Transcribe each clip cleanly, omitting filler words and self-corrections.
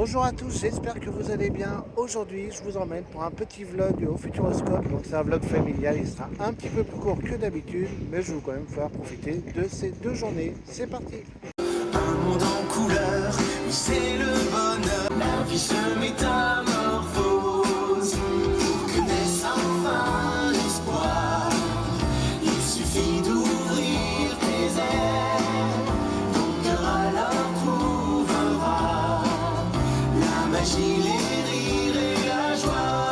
Bonjour à tous, j'espère que vous allez bien. Aujourd'hui, je vous emmène pour un petit vlog au Futuroscope. Donc c'est un vlog familial, il sera un petit peu plus court que d'habitude, mais je vais quand même faire profiter de ces 2 journées. C'est parti. Un monde en couleur, oui c'est le bonheur. La vie se métamorphose pour que naisse enfin l'espoir. Il suffit d'ouvrir tes ailes, ton cœur alors trouvera la magie, les rires et la joie.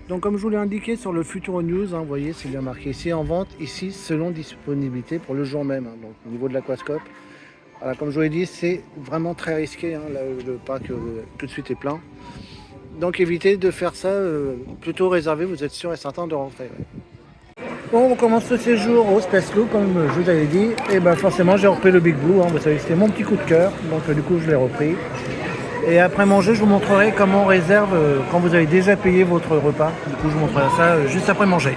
Donc comme je vous l'ai indiqué sur le Futuro News, vous voyez, c'est bien marqué ici en vente, ici selon disponibilité pour le jour même. Donc au niveau de l'aquascope, voilà, comme je vous l'ai dit, c'est vraiment très risqué. Là, le parc tout de suite est plein. Donc évitez de faire ça, plutôt réservé, vous êtes sûr et certain de rentrer. Ouais. Bon, on commence ce séjour au Space Loop, comme je vous avais dit. Et ben forcément, j'ai repris le Big Blue. Vous savez, c'était mon petit coup de cœur. Donc du coup, je l'ai repris. Et après manger, je vous montrerai comment on réserve quand vous avez déjà payé votre repas. Du coup, je vous montrerai ça juste après manger.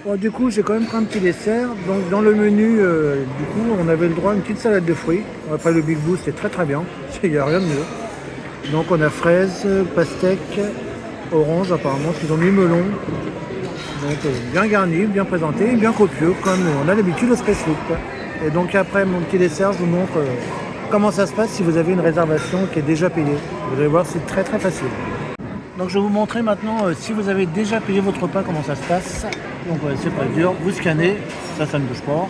Bon, du coup, j'ai quand même pris un petit dessert. Donc dans le menu, du coup, on avait le droit à une petite salade de fruits. Après le Big Blue, c'était très bien. Il n'y a rien de mieux. Donc on a fraises, pastèques, orange apparemment, qu'ils ont mis melon. Donc bien garni, bien présenté, bien copieux, comme on a l'habitude au Space Loop. Et donc après mon petit dessert, je vous montre comment ça se passe si vous avez une réservation qui est déjà payée. Vous allez voir, c'est très facile. Donc je vais vous montrer maintenant si vous avez déjà payé votre repas, comment ça se passe. Donc c'est pas dur, vous scannez, ça ne bouge pas,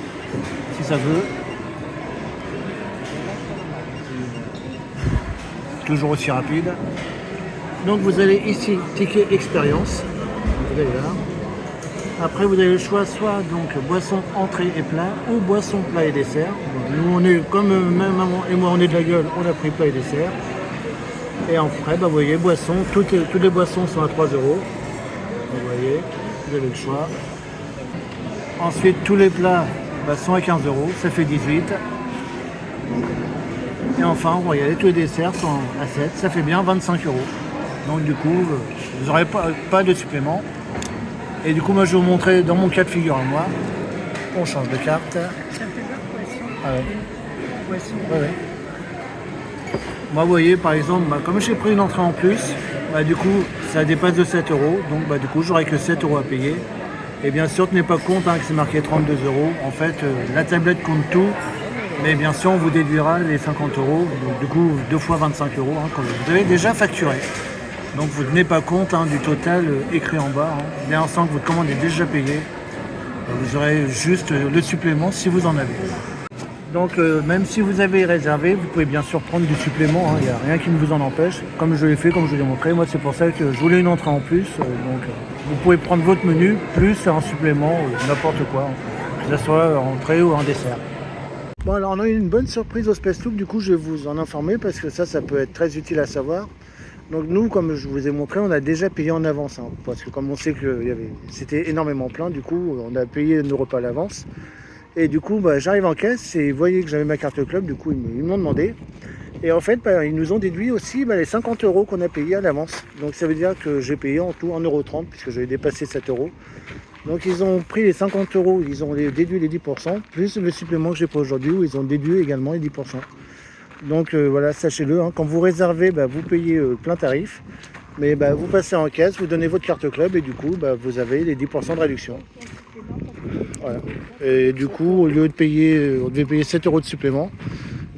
si ça veut. Toujours aussi rapide. Donc vous allez ici, ticket expérience. Vous allez là. Après vous avez le choix soit donc boisson, entrée et plat ou boisson, plat et dessert. Donc, nous on est comme même maman et moi on est de la gueule, on a pris plat et dessert. Et après vous voyez boisson, toutes les boissons sont à 3 €. Vous voyez, vous avez le choix. Ensuite tous les plats sont à 15 €, ça fait 18. Et enfin vous voyez tous les desserts sont à 7, ça fait bien 25 €. Donc du coup vous n'aurez pas de supplément. Et du coup, moi, je vais vous montrer dans mon cas de figure à moi. On change de carte. Ça fait pas poisson. Ah ouais. Poisson. Ouais. Moi, vous voyez, par exemple, comme j'ai pris une entrée en plus, du coup, ça dépasse de 7 €. Donc, du coup, j'aurai que 7 € à payer. Et bien sûr, tenez pas compte que c'est marqué 32 €. En fait, la tablette compte tout. Mais bien sûr, on vous déduira les 50 €. Donc, du coup, 2 fois 25 € quand vous avez déjà facturé. Donc vous ne tenez pas compte du total écrit en bas. Dès l'instant que votre commande est déjà payée, vous aurez juste le supplément si vous en avez. Donc même si vous avez réservé, vous pouvez bien sûr prendre du supplément. Il n'y a rien qui ne vous en empêche. Comme je l'ai fait, comme je vous l'ai montré, moi c'est pour ça que je voulais une entrée en plus. Donc vous pouvez prendre votre menu plus un supplément, n'importe quoi, que ce soit entrée ou un dessert. Bon alors on a eu une bonne surprise au Space Loop, du coup je vais vous en informer parce que ça peut être très utile à savoir. Donc nous, comme je vous ai montré, on a déjà payé en avance, parce que comme on sait que c'était énormément plein, du coup on a payé nos repas à l'avance. Et du coup j'arrive en caisse et vous voyez que j'avais ma carte club, du coup ils m'ont demandé. Et en fait ils nous ont déduit aussi les 50 € qu'on a payé à l'avance. Donc ça veut dire que j'ai payé en tout 1,30 € puisque j'avais dépassé 7 €. Donc ils ont pris les 50 €, ils ont déduit les 10%, plus le supplément que j'ai pris aujourd'hui où ils ont déduit également les 10%. Donc voilà, sachez-le, quand vous réservez, vous payez plein tarif, mais vous passez en caisse, vous donnez votre carte club et du coup vous avez les 10% de réduction. Voilà. Et du coup, au lieu de payer, on devait payer 7 € de supplément,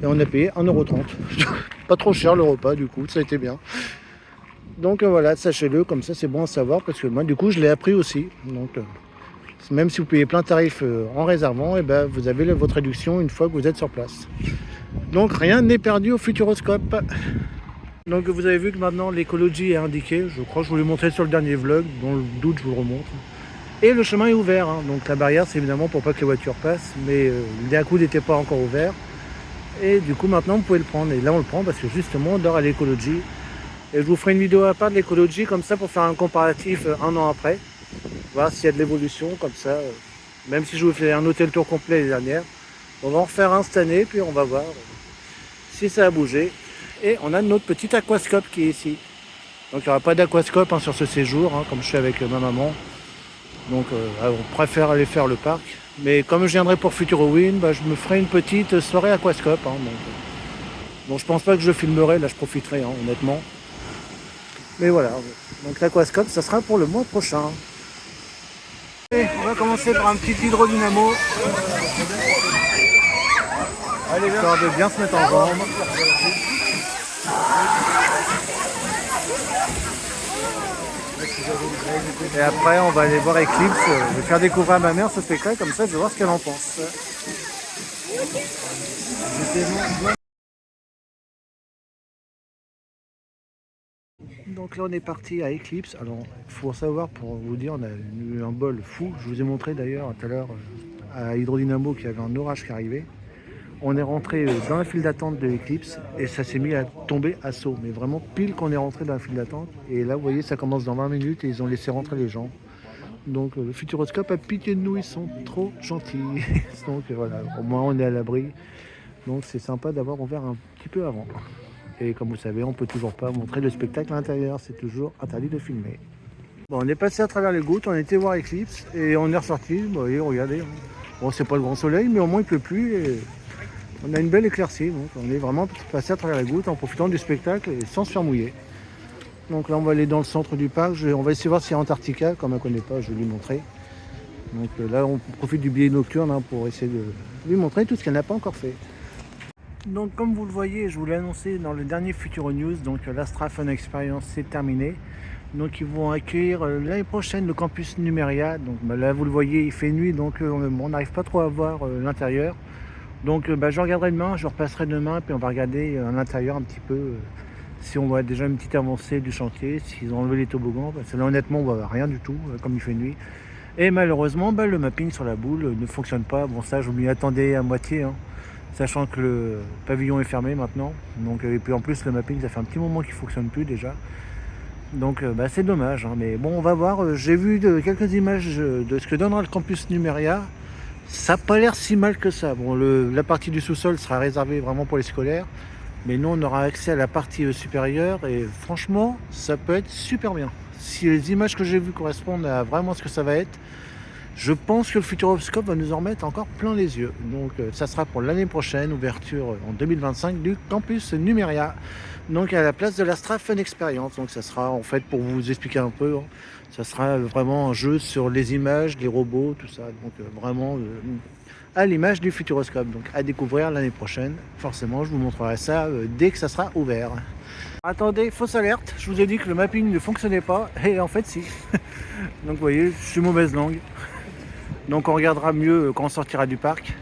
et on a payé 1,30 €. Pas trop cher le repas, du coup, ça a été bien. Donc voilà, sachez-le, comme ça c'est bon à savoir, parce que moi du coup je l'ai appris aussi. Donc même si vous payez plein tarif en réservant, vous avez votre réduction une fois que vous êtes sur place. Donc rien n'est perdu au Futuroscope. Donc vous avez vu que maintenant l'écologie est indiquée. Je crois que je vous l'ai montré sur le dernier vlog. Dans le doute, je vous le remontre. Et le chemin est ouvert. Donc la barrière, c'est évidemment pour pas que les voitures passent. Mais le Daku n'était pas encore ouvert. Et du coup maintenant vous pouvez le prendre. Et là on le prend parce que justement on dort à l'écologie. Et je vous ferai une vidéo à part de l'écologie comme ça pour faire un comparatif un an après. Voir s'il y a de l'évolution comme ça. Même si je vous fais un hôtel tour complet les dernières. On va en refaire un cette année, puis on va voir si ça a bougé. Et on a notre petit aquascope qui est ici. Donc il n'y aura pas d'aquascope sur ce séjour, comme je fais avec ma maman. Donc on préfère aller faire le parc. Mais comme je viendrai pour Futurowin, bah, je me ferai une petite soirée aquascope. Hein, donc, bon, je pense pas que je filmerai, là je profiterai hein, honnêtement. Mais voilà, donc l'aquascope, ça sera pour le mois prochain. Et on va commencer par un petit hydrodynamo. Allez, histoire de bien se mettre en jambe. Et après, on va aller voir Eclipse. Je vais faire découvrir à ma mère ce spectacle, comme ça, je vais voir ce qu'elle en pense. Donc là, on est parti à Eclipse. Alors, il faut savoir, pour vous dire, on a eu un bol fou. Je vous ai montré d'ailleurs tout à l'heure à Hydrodynamo qu'il y avait un orage qui arrivait. On est rentré dans la file d'attente de Eclipse et ça s'est mis à tomber à saut. Mais vraiment pile qu'on est rentré dans la file d'attente. Et là, vous voyez, ça commence dans 20 minutes et ils ont laissé rentrer les gens. Donc le Futuroscope a pitié de nous, ils sont trop gentils. Donc voilà, au moins on est à l'abri. Donc c'est sympa d'avoir ouvert un petit peu avant. Et comme vous savez, on peut toujours pas montrer le spectacle à l'intérieur, c'est toujours interdit de filmer. Bon, on est passé à travers les gouttes, on était voir Eclipse et on est ressorti. Vous voyez, regardez. Bon, c'est pas le grand soleil, mais au moins il pleut plus. Et on a une belle éclaircie, donc on est vraiment passé à travers les gouttes en profitant du spectacle et sans se faire mouiller. Donc là on va aller dans le centre du parc, on va essayer de voir s'il y a Antarctica, comme on ne connaît pas, je vais lui montrer. Donc là on profite du billet nocturne hein, pour essayer de lui montrer tout ce qu'elle n'a pas encore fait. Donc comme vous le voyez, je vous l'ai annoncé dans le dernier Futuro News, donc l'Astra Fun Experience c'est terminé. Donc ils vont accueillir l'année prochaine le campus Numeria. Donc là vous le voyez, il fait nuit, donc on n'arrive pas trop à voir l'intérieur. Donc je regarderai demain, je repasserai demain, puis on va regarder à l'intérieur un petit peu si on voit déjà une petite avancée du chantier, s'ils ont enlevé les toboggans, parce que là honnêtement on voit rien du tout, comme il fait nuit. Et malheureusement, le mapping sur la boule ne fonctionne pas. Bon ça je m'y attendais à moitié, hein, sachant que le pavillon est fermé maintenant. Donc, et puis en plus le mapping ça fait un petit moment qu'il ne fonctionne plus déjà. Donc c'est dommage, hein, mais bon on va voir. J'ai vu quelques images de ce que donnera le campus Numeria. Ça n'a pas l'air si mal que ça. Bon, la partie du sous-sol sera réservée vraiment pour les scolaires. Mais nous, on aura accès à la partie supérieure. Et franchement, ça peut être super bien. Si les images que j'ai vues correspondent à vraiment ce que ça va être, je pense que le Futuroscope va nous en remettre encore plein les yeux. Donc ça sera pour l'année prochaine, ouverture en 2025 du campus Numeria. Donc à la place de l'Astra Fun Experience. Donc ça sera en fait, pour vous expliquer un peu, hein, ça sera vraiment un jeu sur les images, les robots, tout ça. Donc vraiment à l'image du Futuroscope. Donc à découvrir l'année prochaine. Forcément, je vous montrerai ça dès que ça sera ouvert. Attendez, fausse alerte. Je vous ai dit que le mapping ne fonctionnait pas. Et en fait, si. Donc vous voyez, je suis mauvaise langue. Donc on regardera mieux quand on sortira du parc.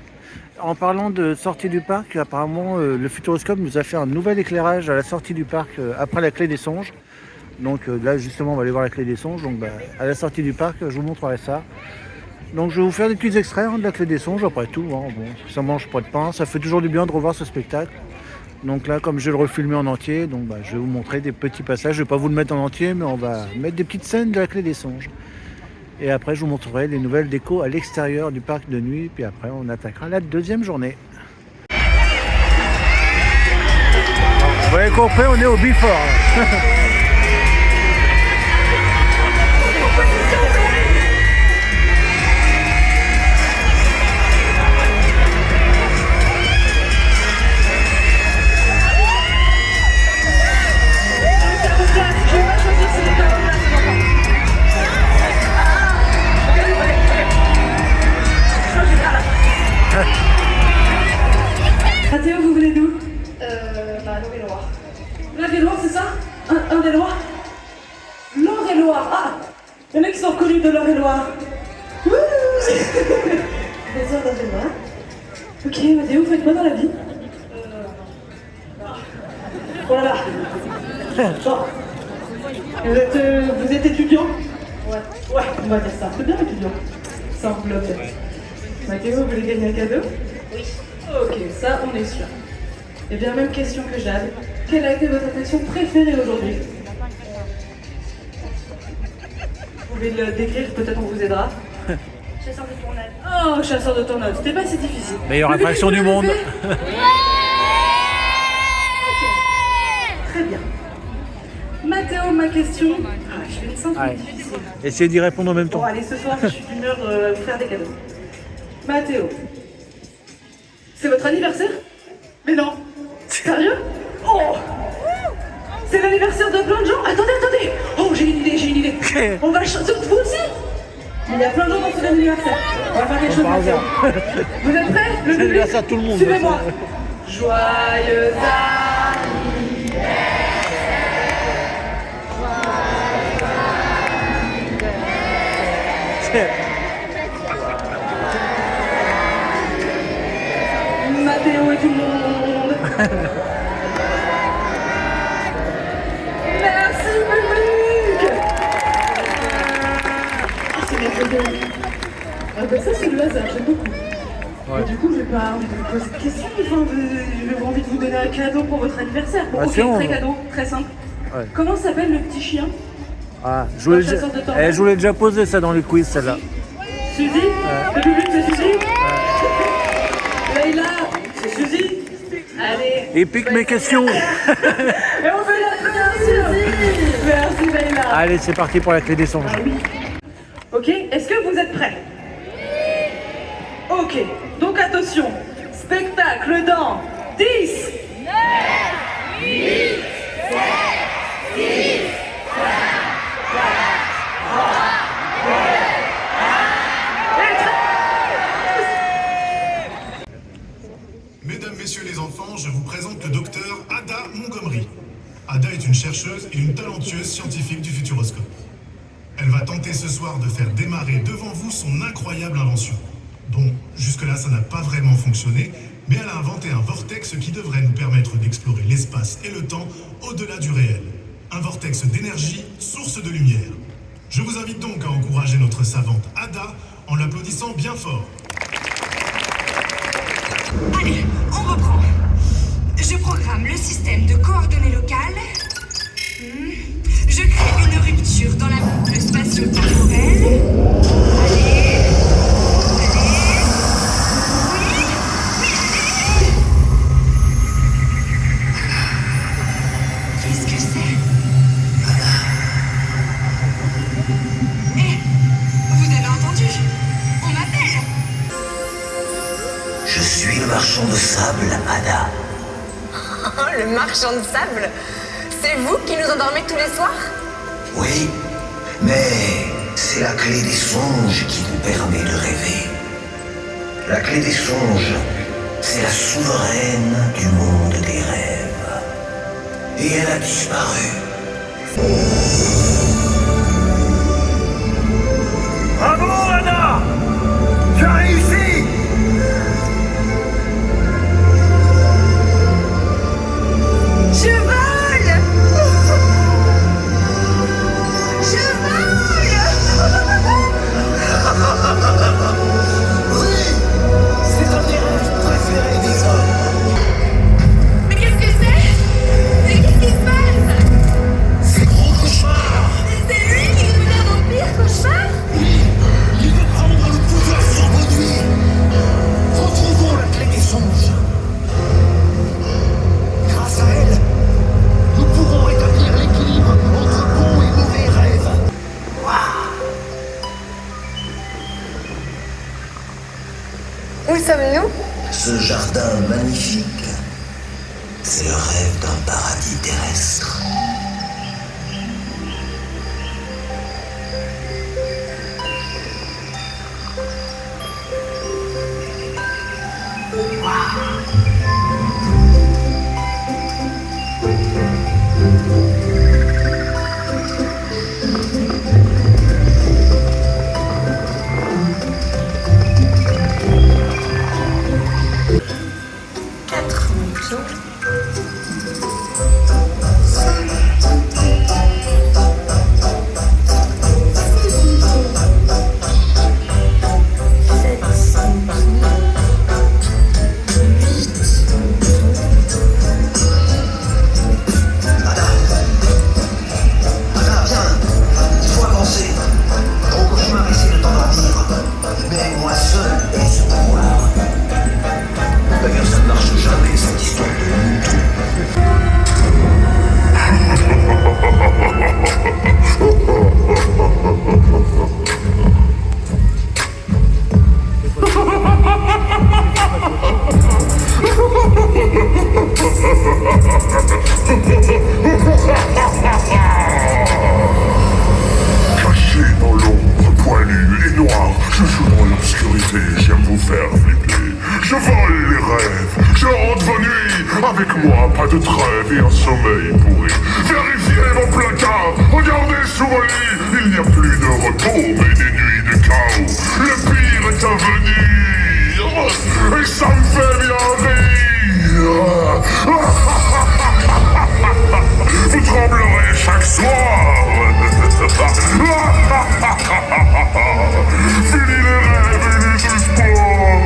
En parlant de sortie du parc, apparemment le Futuroscope nous a fait un nouvel éclairage à la sortie du parc après la clé des songes. Donc là justement on va aller voir la clé des songes. Donc à la sortie du parc, je vous montrerai ça. Donc je vais vous faire des petits extraits de la clé des songes après tout. Hein. Bon, ça mange pas de pain, ça fait toujours du bien de revoir ce spectacle. Donc là comme je vais le refilmer en entier, donc je vais vous montrer des petits passages. Je vais pas vous le mettre en entier, mais on va mettre des petites scènes de la clé des songes. Et après, je vous montrerai les nouvelles décos à l'extérieur du parc de nuit. Puis après, on attaquera la deuxième journée. Vous avez compris, on est au Before. Mathéo, vous venez d'où? L'Eure-et-Loire. L'Eure-et-Loire, c'est ça? Un des Loire? L'Eure-et-Loire. Ah, il y en a qui sont reconnus de l'Eure-et-Loire. Wouh. Des heures d'Eure-et-Loire. Ok, Mathéo, vous faites quoi dans la vie? Oh là là. Bon. Vous êtes étudiant? Ouais, on va dire ça. C'est bien étudiant. Ça enveloppe. Mathéo, vous voulez gagner un cadeau? Oui. Ok, ça on est sûr. Et bien, même question que Jade. Quelle a été votre attraction préférée aujourd'hui? Vous pouvez le décrire, peut-être on vous aidera. Chasseur de tornades. Oh, chasseur de tornades, c'était pas si difficile. Meilleure attraction du monde. Très bien. Mathéo, ma question. Ah, je vais une simple Ouais. difficile. Essayez d'y répondre en même Bon, temps. allez, ce soir, je suis d'humeur vous faire des cadeaux. Mathéo. C'est votre anniversaire? Mais non. Sérieux? Oh! C'est l'anniversaire de plein de gens? Attendez! Oh, j'ai une idée. On va vous aussi? Il y a plein de gens dans son anniversaire. On va faire quelque chose de bien. Vous êtes prêts? Le public? anniversaire de tout le monde. Suivez-moi. Joyeux Mathéo et tout le monde. Merci public. Ah, c'est merveilleux. Ah ben ça c'est le hasard, j'aime beaucoup. Ouais. Et du coup, je vais pas envie de vous poser de questions, enfin, je vais avoir envie de vous donner un cadeau pour votre anniversaire. Bon, Ah, ok, c'est bon. très cadeau, très simple. Ouais. Comment s'appelle le petit chien? Ah, je voulais déjà poser ça dans les quiz, celle-là. Suzy? Le public c'est Suzy? Leïla, c'est Suzy? Allez. Et pique mes questions. Et on fait la Suzy. Merci Leïla. Allez, c'est parti pour la clé des songes. Ah oui. Ok, est-ce que vous êtes prêts? Ok, donc attention, spectacle dans 10, 9, 8, 7, 6, 5, 4, 3, 2, 1. Mesdames, Messieurs les enfants, je vous présente le docteur Ada Montgomery. Ada est une chercheuse et une talentueuse scientifique du Futuroscope. Elle va tenter ce soir de faire démarrer devant vous son incroyable invention. Bon, jusque-là, ça n'a pas vraiment fonctionné, mais elle a inventé un vortex qui devrait nous permettre d'explorer l'espace et le temps au-delà du réel. Un vortex d'énergie, source de lumière. Je vous invite donc à encourager notre savante Ada en l'applaudissant bien fort. Allez, on reprend. Je programme le système de coordonnées locales. Je crée une rupture dans la boucle spatio-temporelle. Allez. Qu'est-ce que c'est? Vous avez entendu? On m'appelle. Je suis le marchand de sable, Ada. Oh, le marchand de sable? C'est vous qui nous endormez tous les soirs? Oui, mais c'est la clé des songes qui nous permet de rêver. La clé des songes, c'est la souveraine du monde des rêves. Et elle a disparu. Bravo, Ada! Tu as réussi! Je vole! Je vole! Oui! C'est un des rêves préférés des hommes. Mais qu'est-ce que c'est? Mais qu'est-ce qui se passe? C'est Gros Cauchemar! C'est lui qui nous fait un vampire cauchemar? Il veut prendre le pouvoir sur vos nuits. Retrouvons la clé des songes. Grâce à elle, nous pourrons rétablir l'équilibre entre bons et mauvais rêves. Où sommes-nous? Ce jardin magnifique, c'est le rêve d'un paradis terrestre. Quatre moutons. Caché dans l'ombre, poilu et noir, je joue dans l'obscurité, j'aime vous faire flipper. Je vole les rêves, je hante vos nuits. Avec moi, pas de trêve et un sommeil pourri. Vérifiez vos placards, regardez sous vos lits. Il n'y a plus de repos, mais des nuits de chaos. Le pire est à venir, et ça me fait bien rire. Vous tremblerez chaque soir. Fini les rêves et les espoirs.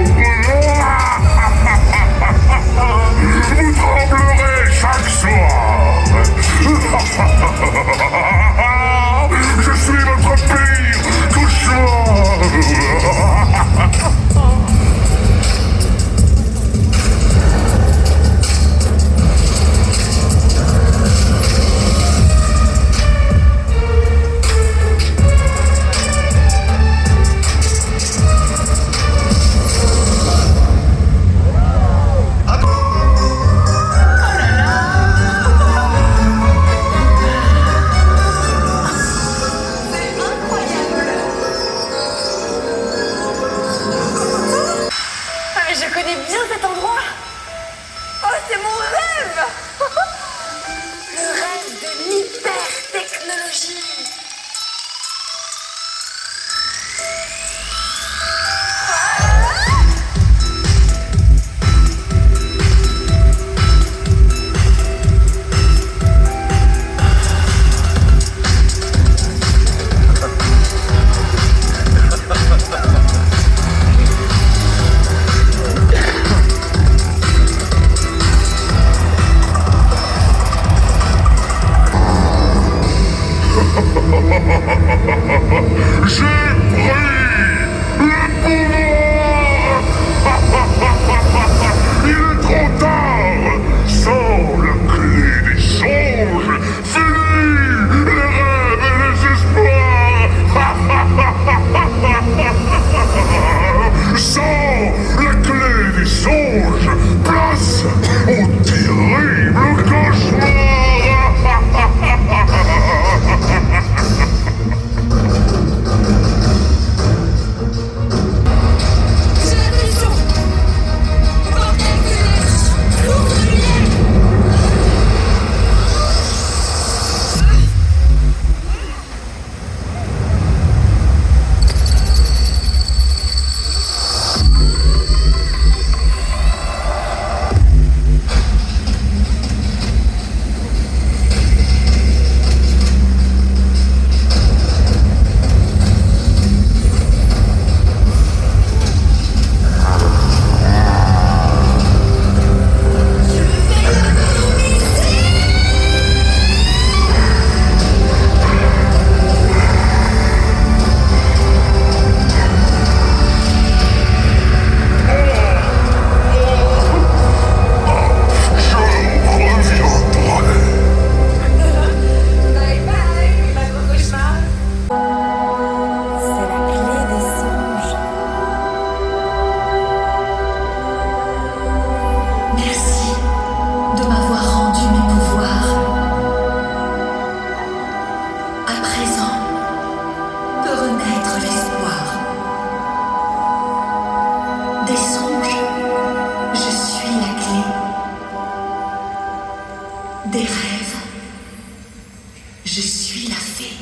Vous tremblerez chaque soir. Je suis votre pire cauchemar. Je connais bien cet endroit. Oh, c'est mon rêve. Le rêve de l'hyper-technologie. J'ai pris le pouvoir. Il est trop tard. Sans la clé des songes, fini les rêves et les espoirs. Sans la clé des songes, place au terrible cauchemar. Des rêves. Je suis la fée.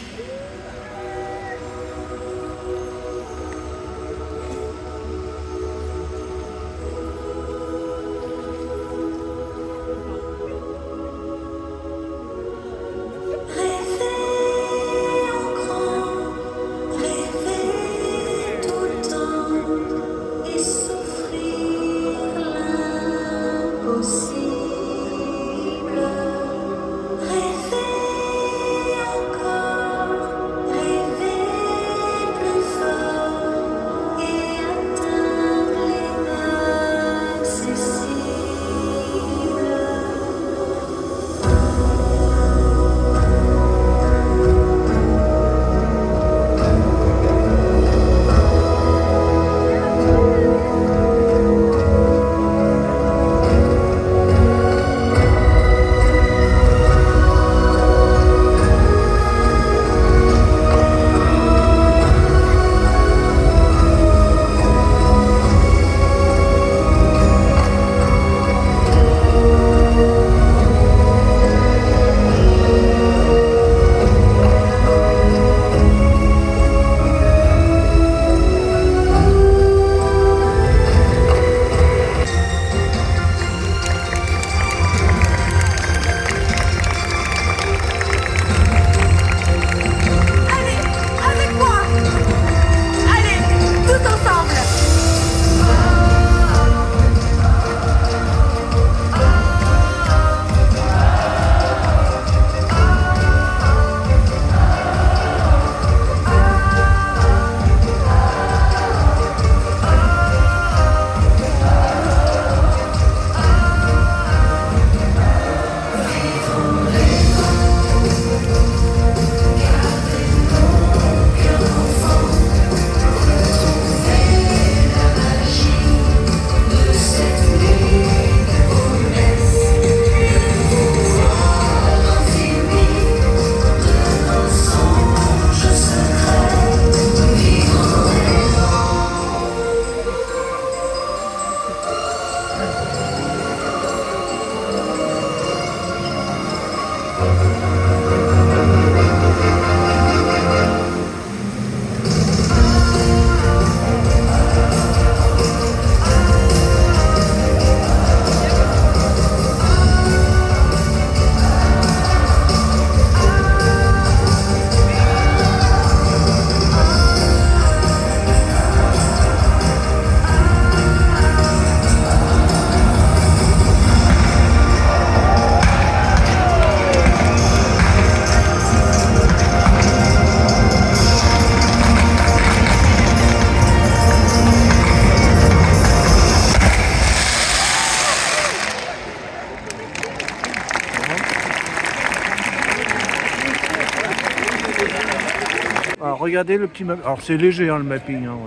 Alors regardez le petit map. Alors c'est léger hein, le mapping, hein.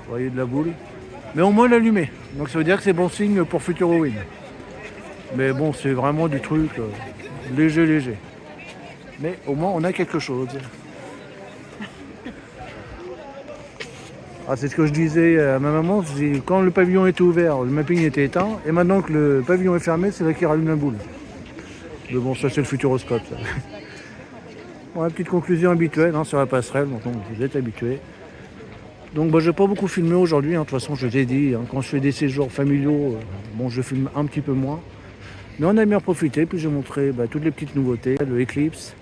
Vous voyez de la boule. Mais au moins l'allumé. Donc ça veut dire que c'est bon signe pour Future Halloween. Mais bon, c'est vraiment du truc léger. Mais au moins on a quelque chose. Ah, c'est ce que je disais à ma maman, quand le pavillon était ouvert, le mapping était éteint. Et maintenant que le pavillon est fermé, c'est là qu'il rallume la boule. Mais bon, ça c'est le futuroscope. Ça. Bon, la petite conclusion habituelle hein, sur la passerelle, donc vous êtes habitués. Donc je n'ai pas beaucoup filmé aujourd'hui, hein. De toute façon je l'ai dit, hein, quand je fais des séjours familiaux, bon je filme un petit peu moins. Mais on a bien profité, puis j'ai montré toutes les petites nouveautés, le Eclipse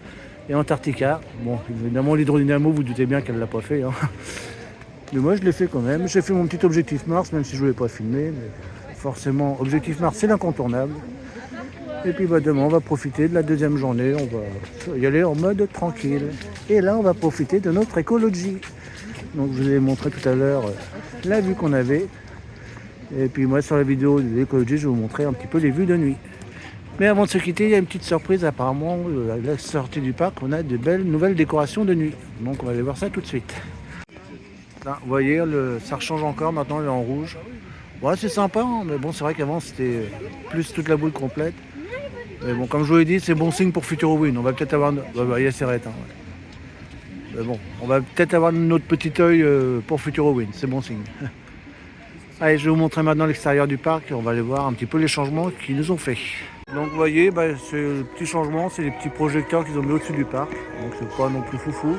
et Antarctica. Bon évidemment l'hydrodynamo, vous doutez bien qu'elle ne l'a pas fait. Hein. Mais moi je l'ai fait quand même, j'ai fait mon petit objectif Mars, même si je ne voulais pas filmer. Mais forcément, objectif Mars c'est l'incontournable. Et puis demain on va profiter de la deuxième journée, on va y aller en mode tranquille. Et là on va profiter de notre écologie. Donc je vous ai montré tout à l'heure la vue qu'on avait. Et puis moi sur la vidéo de l'écologie je vais vous montrer un petit peu les vues de nuit. Mais avant de se quitter, il y a une petite surprise apparemment. À la sortie du parc, on a de belles nouvelles décorations de nuit. Donc on va aller voir ça tout de suite. Là, vous voyez, ça rechange encore, maintenant il est en rouge. Ouais c'est sympa, hein, mais bon c'est vrai qu'avant c'était plus toute la boule complète. Mais bon, comme je vous l'ai dit, c'est bon signe pour Future Halloween. On va peut-être avoir... il y a Serrette. Hein, ouais. Mais bon, on va peut-être avoir notre petit œil pour Future Halloween. C'est bon signe. Allez, je vais vous montrer maintenant l'extérieur du parc. On va aller voir un petit peu les changements qu'ils nous ont fait. Donc vous voyez, c'est le petit changement. C'est les petits projecteurs qu'ils ont mis au-dessus du parc. Donc c'est pas non plus foufou.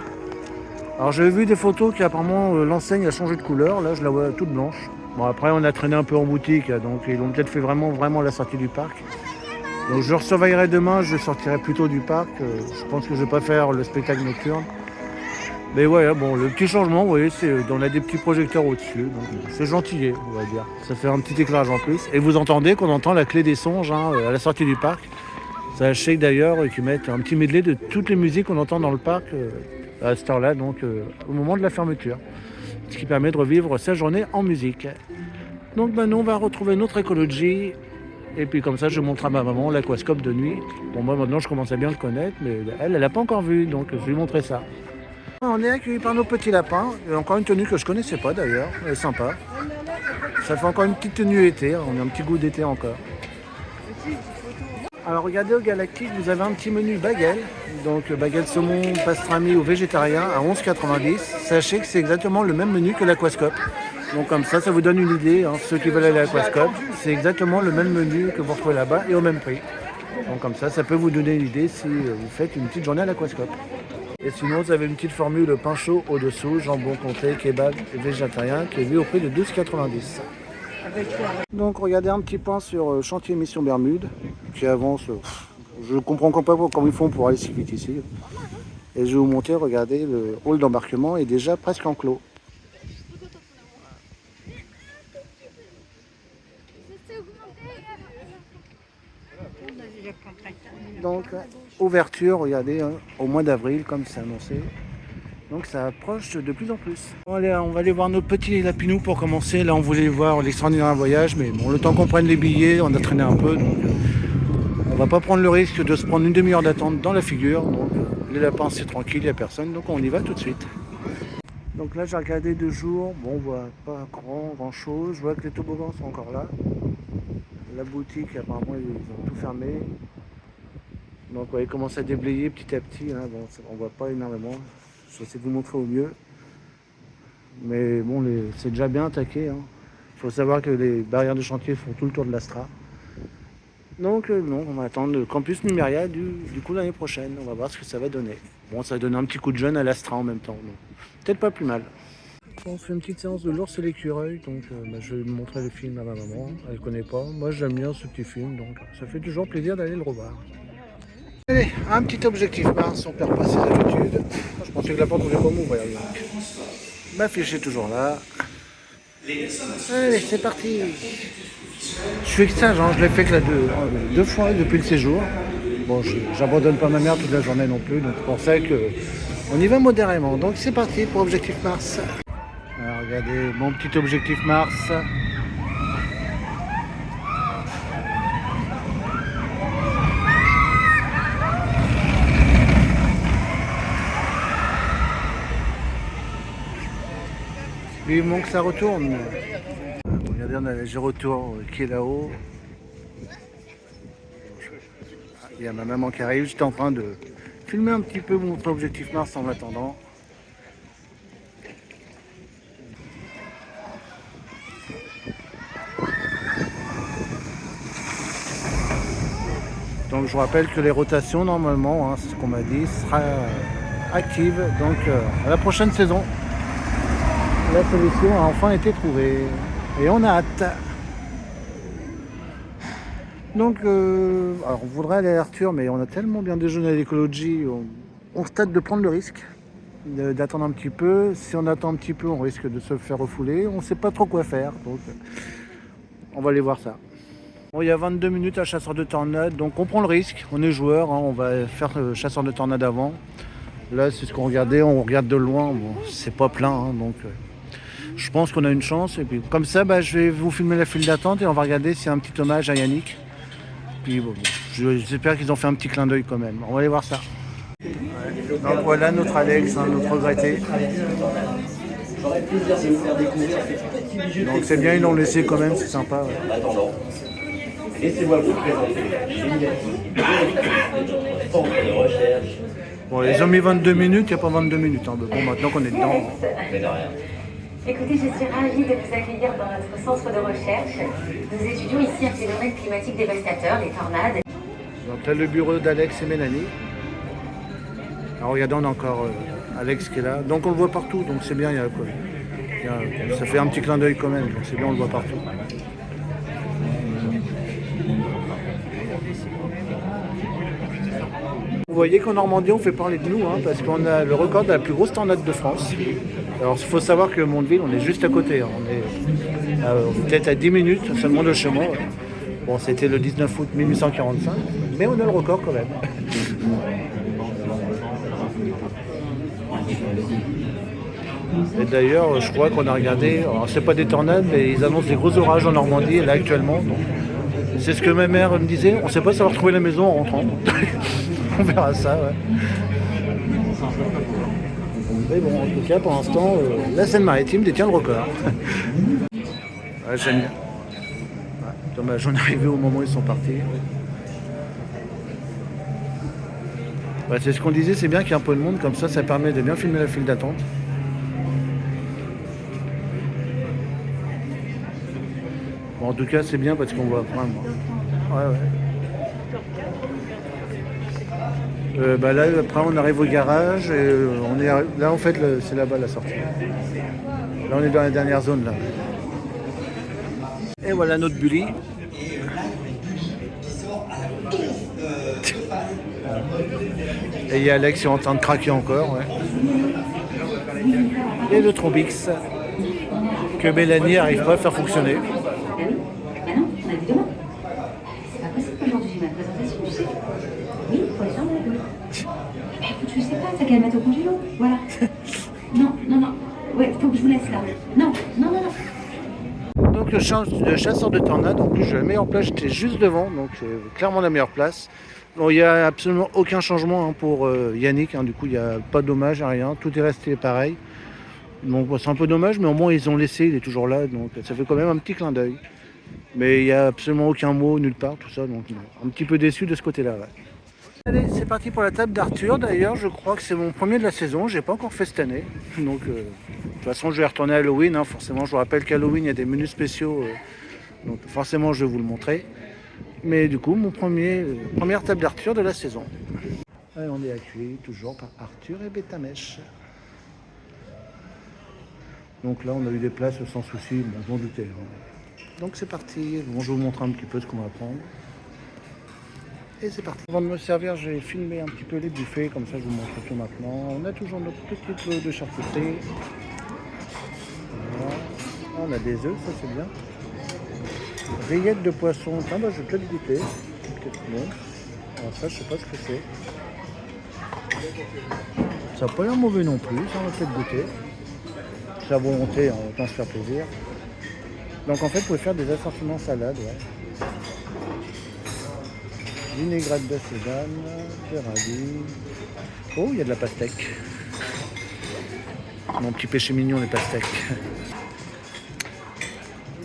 Alors j'avais vu des photos qu'apparemment l'enseigne a changé de couleur. Là, je la vois toute blanche. Bon, après, on a traîné un peu en boutique. Donc ils l'ont peut-être fait vraiment à la sortie du parc. Donc je resurveillerai demain, je sortirai plus tôt du parc. Je pense que je ne vais pas faire le spectacle nocturne. Mais ouais, bon, le petit changement, vous voyez, c'est on a des petits projecteurs au-dessus. Donc c'est gentillet, on va dire. Ça fait un petit éclairage en plus. Et vous entendez qu'on entend la clé des songes hein, à la sortie du parc. Sachez d'ailleurs qu'ils mettent un petit medley de toutes les musiques qu'on entend dans le parc à cette heure-là, donc au moment de la fermeture. Ce qui permet de revivre sa journée en musique. Donc maintenant, on va retrouver notre écologie. Et puis comme ça, je montre à ma maman l'aquascope de nuit. Bon, moi maintenant, je commence à bien le connaître, mais elle n'a pas encore vu, donc je vais lui montrer ça. On est accueillis par nos petits lapins. Et encore une tenue que je connaissais pas d'ailleurs, elle est sympa. Ça fait encore une petite tenue été, on a un petit goût d'été encore. Alors regardez au Galactique, vous avez un petit menu bagel. Donc bagel saumon, pastrami ou végétarien à 11,90 €. Sachez que c'est exactement le même menu que l'aquascope. Donc comme ça vous donne une idée, hein, ceux qui veulent aller à l'aquascope, c'est exactement le même menu que vous retrouvez là-bas et au même prix. Donc comme ça peut vous donner une idée si vous faites une petite journée à l'aquascope. Et sinon vous avez une petite formule pain chaud au-dessous, jambon comté, kebab et végétarien qui est vu au prix de 12,90 €. Donc regardez un petit point sur chantier Mission Bermude qui avance, je ne comprends pas comment ils font pour aller si vite ici. Et je vais vous montrer, regardez, le hall d'embarquement est déjà presque enclos. Donc, ouverture, regardez, hein, au mois d'avril, comme c'est annoncé. Donc, ça approche de plus en plus. Bon, allez, on va aller voir nos petits lapinous pour commencer. Là, on voulait voir l'extraordinaire voyage, mais bon, le temps qu'on prenne les billets, on a traîné un peu. Donc, on va pas prendre le risque de se prendre une demi-heure d'attente dans la figure. Donc, les lapins, c'est tranquille, il n'y a personne. Donc, on y va tout de suite. Donc là, j'ai regardé 2 jours. Bon, on voit pas grand chose. Je vois que les toboggans sont encore là. La boutique, apparemment, ils ont tout fermé. Donc ouais, il commence à déblayer petit à petit, hein. Bon, on voit pas énormément, je vais essayer de vous montrer au mieux. Mais bon, c'est déjà bien attaqué. Il faut savoir que les barrières de chantier font tout le tour de l'Astra. Donc non, on va attendre le campus Numéria du coup l'année prochaine. On va voir ce que ça va donner. Bon, ça va donner un petit coup de jeune à l'Astra en même temps. Donc peut-être pas plus mal. On fait une petite séance de l'ours et l'écureuil. Donc je vais montrer le film à ma maman. Elle connaît pas. Moi j'aime bien ce petit film. Donc ça fait toujours plaisir d'aller le revoir. Allez, un petit objectif Mars. On perd pas ses habitudes. Je pensais que la porte ne voulait pas m'ouvrir. Ma fiche est toujours là. Allez, c'est parti. Je suis sage, hein, je l'ai fait que là deux fois depuis le séjour. Bon, j'abandonne pas ma mère toute la journée non plus, donc c'est pour ça qu'on y va modérément. Donc c'est parti pour Objectif Mars. Alors regardez mon petit Objectif Mars. Vivement que ça retourne. Regardez, on a la Gyrotour qui est là-haut. Il y a ma maman qui arrive. J'étais en train de filmer un petit peu mon Objectif Mars en attendant. Donc je vous rappelle que les rotations normalement, hein, c'est ce qu'on m'a dit, sera active donc à la prochaine saison. La solution a enfin été trouvée et on a hâte. Donc, alors on voudrait aller à Arthur, mais on a tellement bien déjeuné à l'écologie, on se tâte de prendre le risque d'attendre un petit peu. Si on attend un petit peu, on risque de se faire refouler. On ne sait pas trop quoi faire, donc on va aller voir ça. Bon, il y a 22 minutes à chasseur de tornade, donc on prend le risque. On est joueur, hein, on va faire chasseur de tornade avant. Là, c'est ce qu'on regardait, on regarde de loin. Bon, c'est pas plein, hein, donc je pense qu'on a une chance. Et puis comme ça, je vais vous filmer la file d'attente et on va regarder s'il y a un petit hommage à Yannick. Puis bon, j'espère qu'ils ont fait un petit clin d'œil quand même. On va aller voir ça. Ouais. Donc voilà notre Alex, hein, notre regretté. Donc c'est bien, ils l'ont laissé quand même, c'est sympa. Ouais. Laissez-moi vous présenter. Bon, ils ont mis 22 minutes, il n'y a pas 22 minutes. Hein. Bon, maintenant qu'on est dedans. Écoutez, je suis ravie de vous accueillir dans notre centre de recherche. Nous étudions ici un phénomène climatique dévastateur, les tornades. Donc là, le bureau d'Alex et Mélanie. Alors regardez, on a encore Alex qui est là. Donc on le voit partout, donc c'est bien. Ça fait un petit clin d'œil quand même, donc c'est bien, on le voit partout. Vous voyez qu'en Normandie, on fait parler de nous, hein, parce qu'on a le record de la plus grosse tornade de France. Alors, il faut savoir que Mondeville, on est juste à côté. Hein. On est peut-être à 10 minutes seulement de chez moi. Ouais. Bon, c'était le 19 août 1845, mais on a le record quand même. Et d'ailleurs, je crois qu'on a regardé, alors c'est pas des tornades, mais ils annoncent des gros orages en Normandie, là actuellement. Donc, c'est ce que ma mère me disait, on ne sait pas si on va retrouver la maison en rentrant. On verra ça, ouais. Mais bon, en tout cas, pour l'instant, la Seine-Maritime détient le record. Ouais, j'aime bien. Ouais, dommage, on est arrivé au moment où ils sont partis. Ouais, c'est ce qu'on disait, c'est bien qu'il y ait un peu de monde, comme ça permet de bien filmer la file d'attente. Bon, en tout cas, c'est bien parce qu'on voit vraiment. Ouais. Là, après, on arrive au garage et on est là, en fait, c'est là-bas la sortie. Là, on est dans la dernière zone, là. Et voilà notre bully. Et il y a Alex qui est en train de craquer encore, ouais. Et le Trombix que Mélanie n'arrive pas à faire fonctionner. Ah non, on a vu demain. C'est pas possible aujourd'hui, j'ai ma présentation, tu sais. Oui, pour les gens de la gueule. Écoute, je sais pas, t'as qu'à le mettre au congélo, voilà. Non. Ouais, faut que je vous laisse là. Non. Donc le chasseur de tornade, en plus j'ai la meilleure place, j'étais juste devant, donc c'est clairement la meilleure place. Bon, il n'y a absolument aucun changement pour Yannick, hein, du coup il n'y a pas de dommage, rien, tout est resté pareil. Donc bon, c'est un peu dommage, mais au moins ils ont laissé, il est toujours là, donc ça fait quand même un petit clin d'œil. Mais il n'y a absolument aucun mot nulle part, tout ça, donc un petit peu déçu de ce côté-là. Ouais. Allez, c'est parti pour la table d'Arthur. D'ailleurs, je crois que c'est mon premier de la saison, j'ai pas encore fait cette année. Donc de toute façon, je vais retourner à Halloween, hein, forcément. Je vous rappelle qu'Halloween, il y a des menus spéciaux, donc forcément, je vais vous le montrer. Mais du coup, première table d'Arthur de la saison. Et on est accueillis toujours par Arthur et Bétamèche. Donc là, on a eu des places sans souci, bon, je m'en doutais. Hein. Donc c'est parti. Bon, je vais vous montrer un petit peu ce qu'on va prendre. Et c'est parti. Avant de me servir, j'ai filmé un petit peu les buffets, comme ça je vous montre tout maintenant. On a toujours notre petite lot de charcuterie. Voilà. On a des œufs, ça c'est bien. Rillettes de poisson, tiens, bah, je vais peut-être goûter. Peut-être bon. Alors ça, je sais pas ce que c'est. Ça n'a pas l'air mauvais non plus, ça on va peut-être goûter. C'est à volonté, hein, autant se faire plaisir. Donc en fait, vous pouvez faire des assortiments salades, ouais. Vinaigrette d'acédame, de radis. Oh, il y a de la pastèque. Mon petit péché mignon, les pastèques.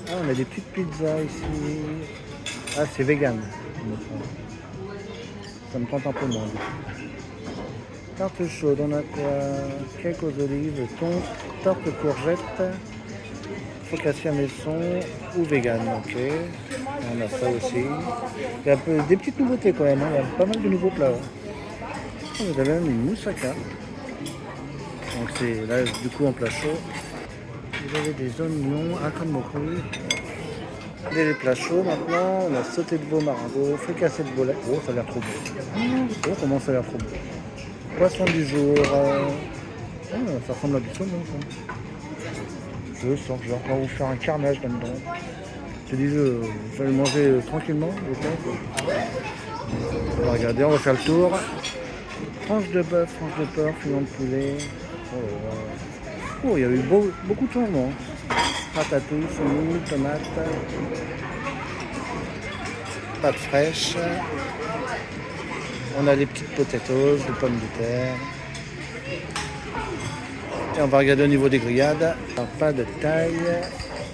Ah, on a des petites pizzas ici. Ah, c'est vegan. Ça me tente un peu moins. Tarte chaude, on a quoi? Cake aux olives, thon, tarte courgette, focaccia maison ou vegan, ok. On a ça aussi. Il y a des petites nouveautés quand même, hein. Il y a pas mal de nouveaux plats. Hein. Vous avez même une moussaka. Donc c'est là du coup en plat chaud. Vous avez des oignons, un comme des plats chauds maintenant. On a sauté de veau maringot, fricassé de volaille. Oh, ça a l'air trop beau. Oh, comment ça a l'air trop beau. Poisson du jour. Oh, ça ressemble à du saumon. Je sens que je vais encore vous faire un carnage là-dedans. Je dis, je vais le manger tranquillement, je pense. On va regarder, on va faire le tour. Tranche de bœuf, tranche de porc, filet de poulet. Oh, il y a eu beaucoup de changements. Ratatouille, semoule, tomate, pâtes fraîches. On a les petites potatoes, des pommes de terre. Et on va regarder au niveau des grillades. Pas de taille.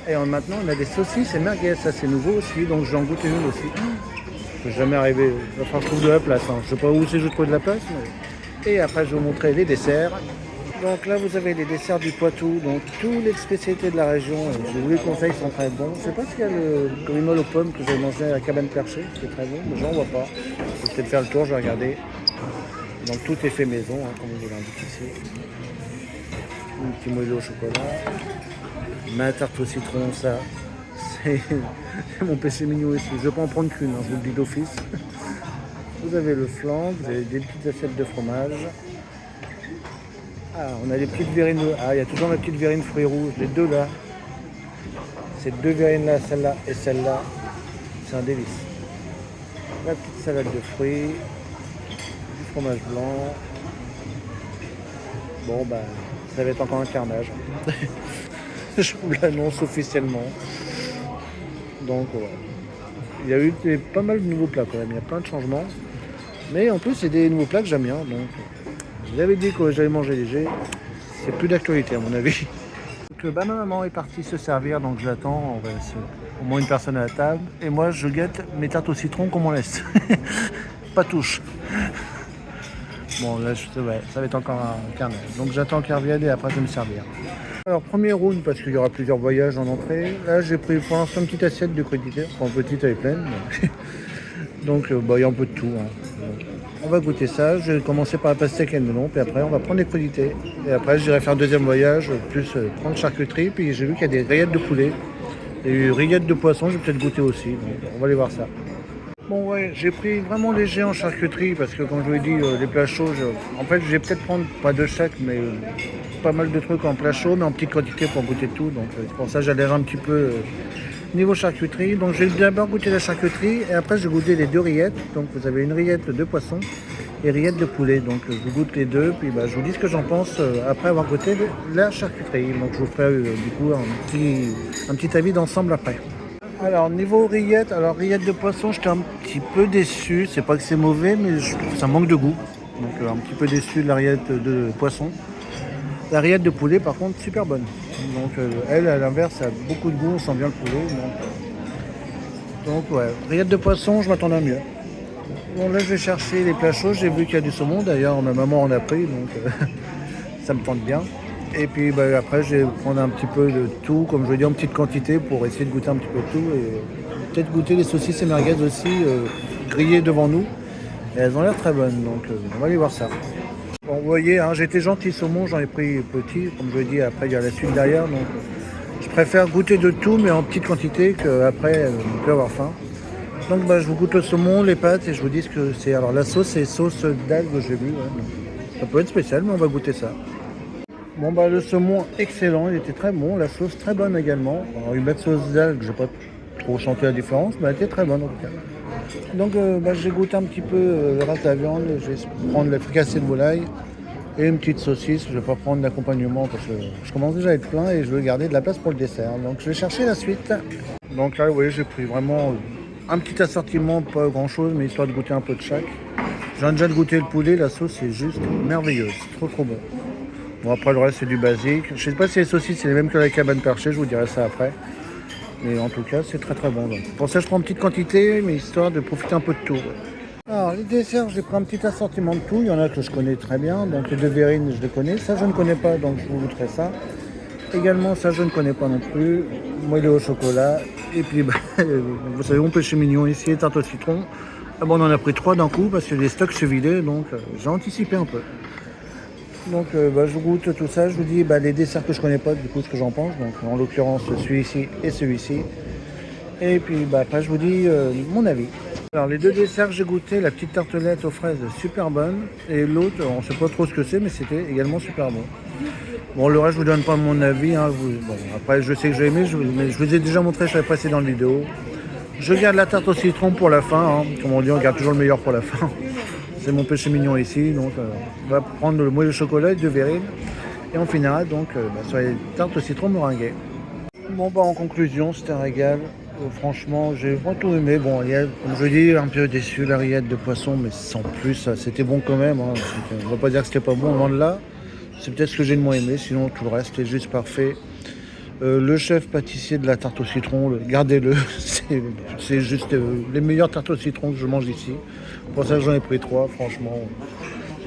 Et maintenant, on a des saucisses et merguez. Ça, c'est nouveau aussi. Donc, j'en goûte une aussi. Je ne peux jamais arriver. Il va falloir que je trouve de la place. Hein. Je ne sais pas où c'est que je trouve de la place. Mais... Et après, je vais vous montrer les desserts. Donc là, vous avez les desserts du Poitou. Donc, toutes les spécialités de la région. Je vous les conseille, ils sont très bons. Je ne sais pas s'il y a le grimol aux pommes que j'ai mangé à la cabane perchée. C'est très bon, mais j'en vois pas. Je vais peut-être faire le tour, je vais regarder. Donc, tout est fait maison, hein, comme je vous l'indique ici. Un petit moelleux au chocolat. Ma tarte au citron, ça, c'est mon péché mignon ici. Je ne vais pas en prendre qu'une, hein, je vous le dis d'office. Vous avez le flan, vous avez des petites assiettes de fromage. Ah, on a des petites verrines. Ah, il y a toujours la petite verrine fruits rouges, les deux là. Ces deux verrines là, celle-là et celle-là, c'est un délice. La petite salade de fruits, du fromage blanc. Bon, bah, ça va être encore un carnage. Je vous l'annonce officiellement. Donc, ouais. Il y a eu pas mal de nouveaux plats quand même. Il y a plein de changements. Mais en plus, c'est des nouveaux plats que j'aime bien. Donc, je vous avais dit que j'allais manger léger. C'est plus d'actualité à mon avis. Donc, ma maman est partie se servir. Donc, je l'attends. On va laisser au moins une personne à la table. Et moi, je guette mes tartes au citron qu'on m'en laisse. Pas touche. Bon, là, ouais, ça va être encore un carnet. Donc, j'attends qu'elle revienne et après, je vais me servir. Alors, premier round, parce qu'il y aura plusieurs voyages en entrée. Là, j'ai pris pour l'instant une petite assiette de crudités. Enfin, petite, elle est pleine. Mais... Donc, bah, il y a un peu de tout. Hein. Donc, on va goûter ça. Je vais commencer par la pastèque et le melon. Puis après, on va prendre les crudités. Et après, j'irai faire un deuxième voyage, plus prendre charcuterie. Puis j'ai vu qu'il y a des rillettes de poulet. Et des rillettes de poisson, je vais peut-être goûter aussi. Donc, on va aller voir ça. Bon, ouais, j'ai pris vraiment léger en charcuterie. Parce que, comme je vous l'ai dit, les plats chauds, en fait, je vais peut-être prendre, pas de chèque, mais... pas mal de trucs en plat chaud, mais en petite quantité pour goûter tout. Donc c'est pour ça que j'allège un petit peu niveau charcuterie. Donc j'ai d'abord goûté la charcuterie et après j'ai goûté les deux rillettes. Donc vous avez une rillette de poisson et rillette de poulet. Donc je vous goûte les deux, puis bah, je vous dis ce que j'en pense après avoir goûté la charcuterie. Donc je vous ferai du coup un petit avis d'ensemble après. Alors niveau rillette, rillette de poisson, j'étais un petit peu déçu. C'est pas que c'est mauvais, mais je trouve que ça manque de goût. Donc un petit peu déçu de la rillette de poisson. La rillette de poulet, par contre, super bonne. Donc, elle, à l'inverse, a beaucoup de goût, on sent bien le poulet. Donc ouais, rillette de poisson, je m'attendais à mieux. Bon, là, je vais chercher les plats chauds. J'ai vu qu'il y a du saumon. D'ailleurs, ma maman en a pris, donc ça me tente bien. Et puis, après, je vais prendre un petit peu de tout, comme je l'ai dit, en petite quantité, pour essayer de goûter un petit peu de tout. peut-être goûter les saucisses et merguez aussi grillées devant nous. Et elles ont l'air très bonnes, donc on va aller voir ça. Bon, vous voyez, hein, j'étais gentil saumon, j'en ai pris petit, comme je l'ai dit, après il y a la suite derrière. Donc je préfère goûter de tout, mais en petite quantité, qu'après on peut avoir faim. Donc je vous goûte le saumon, les pâtes, et je vous dis ce que c'est. Alors la sauce, c'est sauce d'algues, j'ai vu. Ouais. Ça peut être spécial, mais on va goûter ça. Bon le saumon, excellent, il était très bon. La sauce, très bonne également. Alors une belle sauce d'algues, j'ai pas trop chanté la différence, mais elle était très bonne en tout cas. Donc j'ai goûté un petit peu le reste de la viande. Je vais prendre le fricassé de volaille et une petite saucisse. Je vais pas prendre d'accompagnement parce que je commence déjà à être plein et je veux garder de la place pour le dessert. Donc je vais chercher la suite. Donc là, vous voyez, j'ai pris vraiment un petit assortiment, pas grand chose, mais histoire de goûter un peu de chaque. J'ai déjà goûté le poulet, la sauce c'est juste merveilleuse, trop bon. Bon après le reste c'est du basique. Je sais pas si les saucisses c'est les mêmes que la cabane perchée, je vous dirai ça après. Mais en tout cas, c'est très bon. Donc. Pour ça, je prends une petite quantité, mais histoire de profiter un peu de tout. Alors, les desserts, j'ai pris un petit assortiment de tout. Il y en a que je connais très bien. Donc, les deux verrines, je les connais. Ça, je ne connais pas, donc je vous goûterai ça. Également, ça, je ne connais pas non plus. Moelleux au chocolat. Et puis, vous savez, mon péché mignon ici, tarte au citron. Ah bon, on en a pris 3 d'un coup parce que les stocks se vidaient. Donc, j'ai anticipé un peu. Donc je goûte tout ça, je vous dis les desserts que je connais pas, du coup ce que j'en pense, donc en l'occurrence celui-ci et celui-ci. Et puis après je vous dis mon avis. Alors les deux desserts que j'ai goûté, la petite tartelette aux fraises super bonne, et l'autre on sait pas trop ce que c'est, mais c'était également super bon. Bon le reste je vous donne pas mon avis, hein, après je sais que j'ai aimé, mais je vous ai déjà montré sur la précédente vidéo. Je garde la tarte au citron pour la fin, hein. Comme on dit, on garde toujours le meilleur pour la fin. C'est mon péché mignon ici, donc on va prendre le moelleux au chocolat, 2 verrines, et on finira donc sur les tartes au citron meringuées. Bon en conclusion, c'était un régal. Franchement, j'ai pas tout aimé. Bon, il y a, comme je dis, un peu déçu la rillette de poisson, mais sans plus, c'était bon quand même. Hein. On va pas dire que c'était pas bon, loin de là. C'est peut-être ce que j'ai le moins aimé, sinon tout le reste est juste parfait. Le chef pâtissier de la tarte au citron, gardez-le, c'est juste les meilleures tartes au citron que je mange ici. Pour ça j'en ai pris 3, franchement.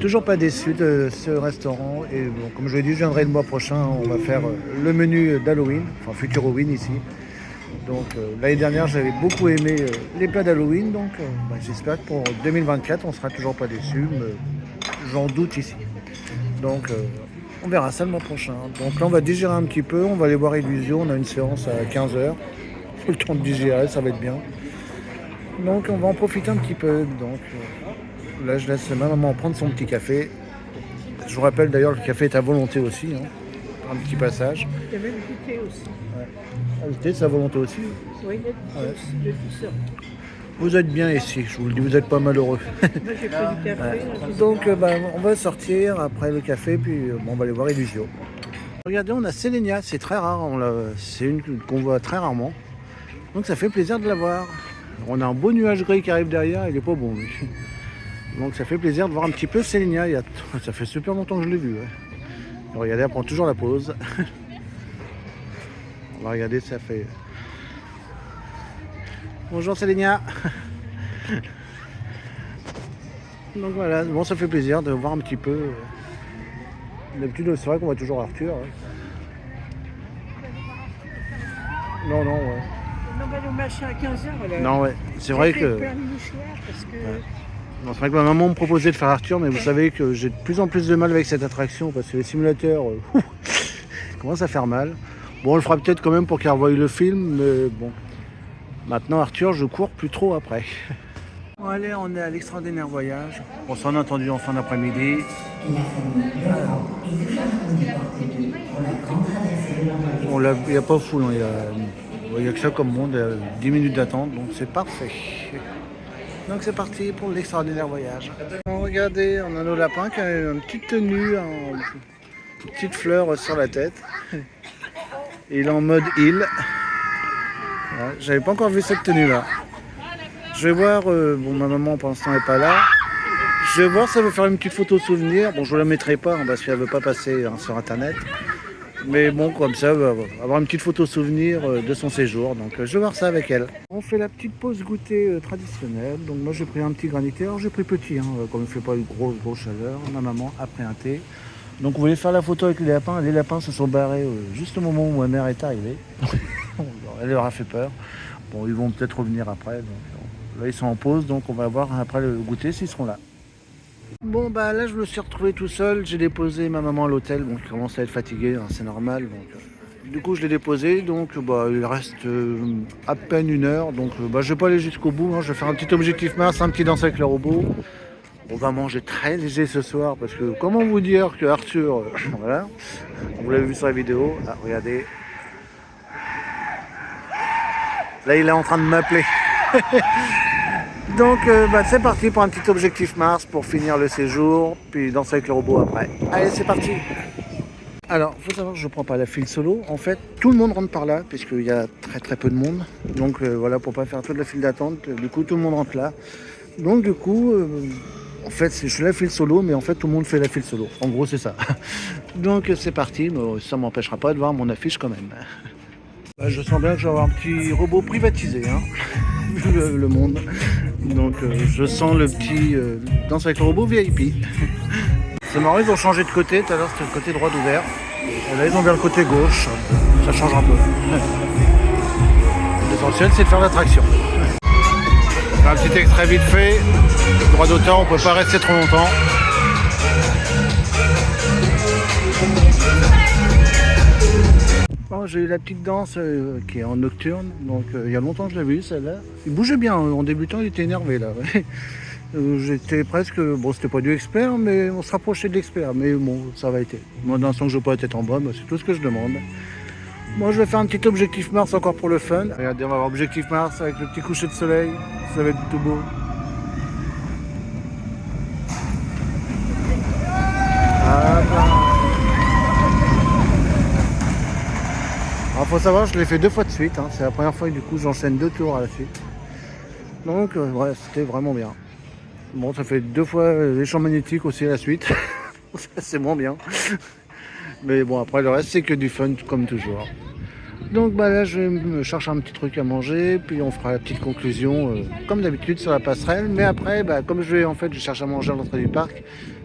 Toujours pas déçu de ce restaurant. Et bon, comme je l'ai dit, je viendrai le mois prochain, on va faire le menu d'Halloween, enfin futur Halloween ici. Donc l'année dernière j'avais beaucoup aimé les plats d'Halloween, donc j'espère que pour 2024 on sera toujours pas déçu, mais j'en doute ici. Donc on verra ça le mois prochain. Donc là on va digérer un petit peu, on va aller voir Illusion, on a une séance à 15h. Faut le temps de digérer, ça va être bien. Donc on va en profiter un petit peu. Donc là je laisse ma maman prendre son petit café. Je vous rappelle d'ailleurs que le café est à volonté aussi. Hein. Un petit passage. Il y a même du thé aussi. Ouais. Ah, le thé c'est à volonté aussi. Oui, il y a tout ça. Vous êtes bien ici, je vous le dis, vous n'êtes pas malheureux. Moi j'ai pris du café. Ouais. Donc on va sortir après le café, puis on va aller voir Illusio. Regardez, on a Sélénia, c'est très rare, c'est une qu'on voit très rarement. Donc ça fait plaisir de la voir. On a un beau nuage gris qui arrive derrière, il est pas bon lui. Donc ça fait plaisir de voir un petit peu Sélénia, ça fait super longtemps que je l'ai vu. Ouais. Regardez, elle prend toujours la pause. On va regarder, ça fait... Bonjour Sélénia. Donc voilà, bon ça fait plaisir de voir un petit peu. D'habitude c'est vrai qu'on voit toujours Arthur. Ouais. Non, ouais. Non, bah, le machin à 15h, là. Non, ouais, c'est vrai que... plein de mouchoirs parce que... Ouais. Non, c'est vrai que ma maman me proposait de faire Arthur, mais vous savez que j'ai de plus en plus de mal avec cette attraction parce que les simulateurs commencent à faire mal. Bon, on le fera peut-être quand même pour qu'elle revoie le film, mais bon. Maintenant, Arthur, je cours plus trop après. Bon, allez, on est à l'extraordinaire voyage. On s'en a entendu en fin d'après-midi. Bon, il n'y a pas fou, il n'y a que ça comme monde, il y a 10 minutes d'attente, donc c'est parfait. Donc c'est parti pour l'extraordinaire voyage. Bon, regardez, on a nos lapins qui ont une petite tenue, une petite fleur sur la tête. Il est en mode île. Ouais, j'avais pas encore vu cette tenue là. Je vais voir, bon ma maman pour l'instant n'est pas là. Je vais voir si elle veut faire une petite photo souvenir. Bon je ne la mettrai pas hein, parce qu'elle ne veut pas passer sur internet. Mais bon comme ça, elle va avoir une petite photo souvenir de son séjour. Donc je vais voir ça avec elle. On fait la petite pause goûter traditionnelle. Donc moi j'ai pris un petit granité. Alors j'ai pris petit, hein, comme il ne fait pas une grosse chaleur. Ma maman a pris un thé. Donc vous voulez faire la photo avec les lapins. Les lapins se sont barrés juste au moment où ma mère est arrivée. Elle leur a fait peur. Bon, ils vont peut-être revenir après. Donc, là, ils sont en pause, donc on va voir après le goûter s'ils seront là. Bon, bah là, je me suis retrouvé tout seul. J'ai déposé ma maman à l'hôtel. Bon, qui commence à être fatiguée, hein, c'est normal. Donc, du coup, je l'ai déposé. Donc, bah, il reste à peine 1 heure. Donc, bah, je vais pas aller jusqu'au bout. Hein. Je vais faire un petit objectif Mars, un petit danse avec le robot. On va manger très léger ce soir parce que comment vous dire que Arthur, voilà, vous l'avez vu sur la vidéo. Ah, regardez. Là, il est en train de m'appeler. Donc, bah, c'est parti pour un petit objectif Mars pour finir le séjour, puis danser avec le robot après. Allez, c'est parti. Alors, il faut savoir que je ne prends pas la file solo. En fait, tout le monde rentre par là, puisqu'il y a très peu de monde. Donc, voilà, pour pas faire toute la file d'attente, du coup, tout le monde rentre là. Donc, du coup, en fait, je fais la file solo, mais en fait, tout le monde fait la file solo. En gros, c'est ça. Donc, c'est parti, mais ça ne m'empêchera pas de voir mon affiche quand même. Bah, je sens bien que je vais avoir un petit robot privatisé, hein, vu le monde. Donc je sens le petit danse avec le robot VIP. C'est marrant, ils ont changé de côté. Tout à l'heure c'était le côté droit d'ouvert. Et là ils ont bien le côté gauche. Ça change un peu. L'essentiel c'est de faire l'attraction. Un petit extrait vite fait. Droit d'auteur, on peut pas rester trop longtemps. Bon, j'ai eu la petite danse qui est en nocturne, donc il y a longtemps que je l'ai vue celle-là. Il bougeait bien, en débutant il était énervé là. J'étais presque, bon c'était pas du expert, mais on se rapprochait de l'expert, mais bon ça va été. Moi d'un sens que je veux pas être en bas, c'est tout ce que je demande. Moi je vais faire un petit objectif Mars encore pour le fun. Regardez, on va avoir objectif Mars avec le petit coucher de soleil, ça va être tout beau. Ah, alors faut savoir, je l'ai fait 2 fois de suite, hein. C'est la première fois que du coup j'enchaîne 2 tours à la suite. Donc ouais, c'était vraiment bien. Bon, ça fait 2 fois les champs magnétiques aussi à la suite. C'est moins bien. Mais bon, après le reste c'est que du fun comme toujours. Donc bah là je me chercher un petit truc à manger, puis on fera la petite conclusion comme d'habitude sur la passerelle. Mais après, bah, comme je cherche à manger à l'entrée du parc.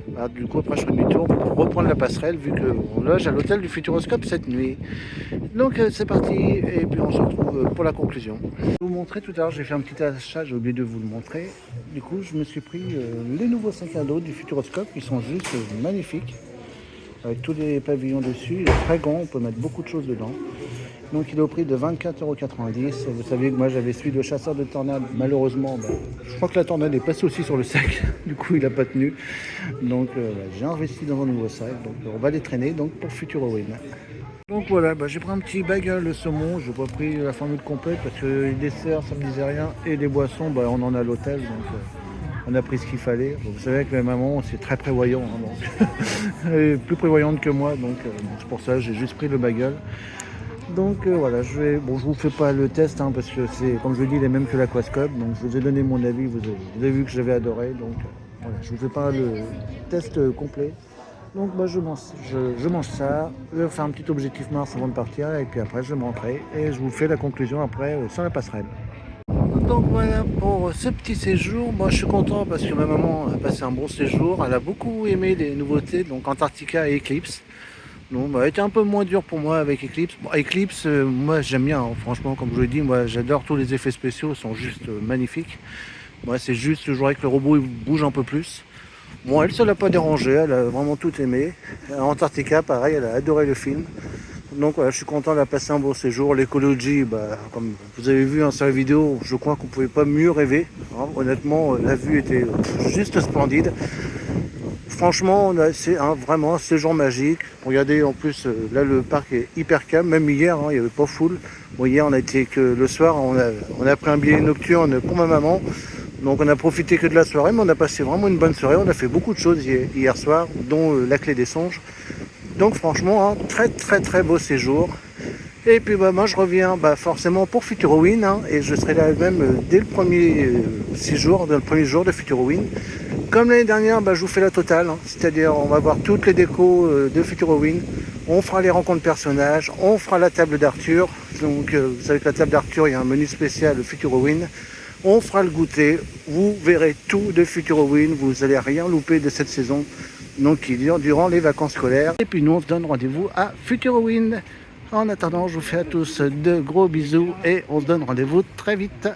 Bah, du coup après je ferai demi-tour pour reprendre la passerelle vu qu'on loge à l'hôtel du Futuroscope cette nuit. Donc c'est parti et puis on se retrouve pour la conclusion. Je vais vous montrer tout à l'heure, j'ai fait un petit achat, j'ai oublié de vous le montrer. Du coup je me suis pris les nouveaux sacs à dos du Futuroscope qui sont juste magnifiques. Avec tous les pavillons dessus, il est très grand, on peut mettre beaucoup de choses dedans. Donc il est au prix de 24,90 €. Vous savez que moi j'avais celui de chasseur de tornades. Malheureusement, je crois que la tornade est passée aussi sur le sac. Du coup il n'a pas tenu. Donc j'ai investi dans un nouveau sac. Donc on va les traîner donc, pour Futurowin. Donc voilà, j'ai pris un petit bagel de saumon. Je n'ai pas pris la formule complète parce que les desserts ça me disait rien. Et les boissons, on en a à l'hôtel. Donc on a pris ce qu'il fallait. Vous savez que ma maman c'est très prévoyant. Hein, donc. Elle est plus prévoyante que moi. Donc c'est pour ça que j'ai juste pris le bagel. Donc voilà, je vous fais pas le test parce que c'est, comme je vous dis, les mêmes que l'Aquascope. Donc je vous ai donné mon avis, vous avez vu que j'avais adoré. Donc voilà, je vous fais pas le test complet. Donc je mange ça, je vais faire un petit objectif Mars avant de partir et puis après je vais me rentrer et je vous fais la conclusion après sur la passerelle. Donc voilà pour ce petit séjour. Moi je suis content parce que ma maman a passé un bon séjour. Elle a beaucoup aimé les nouveautés, donc Antarctica et Eclipse. Donc, a été un peu moins dur pour moi avec Eclipse. Bon, Eclipse, moi j'aime bien, hein. Franchement, comme je vous l'ai dit, moi j'adore tous les effets spéciaux, ils sont juste magnifiques. Moi c'est juste toujours avec le robot, il bouge un peu plus. Bon, elle, ça l'a pas dérangé, elle a vraiment tout aimé. Antarctica, pareil, elle a adoré le film. Donc voilà, je suis content d'avoir passé un beau séjour. L'écologie, comme vous avez vu sur la vidéo, je crois qu'on pouvait pas mieux rêver. Hein. Honnêtement, la vue était juste splendide. Franchement, c'est vraiment un séjour magique. Regardez, en plus, là, le parc est hyper calme. Même hier, il n'y avait pas foule. Bon, hier, on a été que le soir, on a pris un billet nocturne pour ma maman. Donc, on a profité que de la soirée, mais on a passé vraiment une bonne soirée. On a fait beaucoup de choses hier soir, dont la clé des songes. Donc, franchement, très, très, très beau séjour. Et puis, moi, je reviens forcément pour Futurowin. Et je serai là même dès le premier séjour, le premier jour de Futurowin. Comme l'année dernière, je vous fais la totale, c'est-à-dire on va voir toutes les décos de Futurowin, on fera les rencontres personnages, on fera la table d'Arthur, donc vous savez que la table d'Arthur, il y a un menu spécial Futurowin, on fera le goûter, vous verrez tout de Futurowin, vous n'allez rien louper de cette saison, donc qui dure durant les vacances scolaires. Et puis nous on se donne rendez-vous à Futurowin. En attendant, je vous fais à tous de gros bisous et on se donne rendez-vous très vite.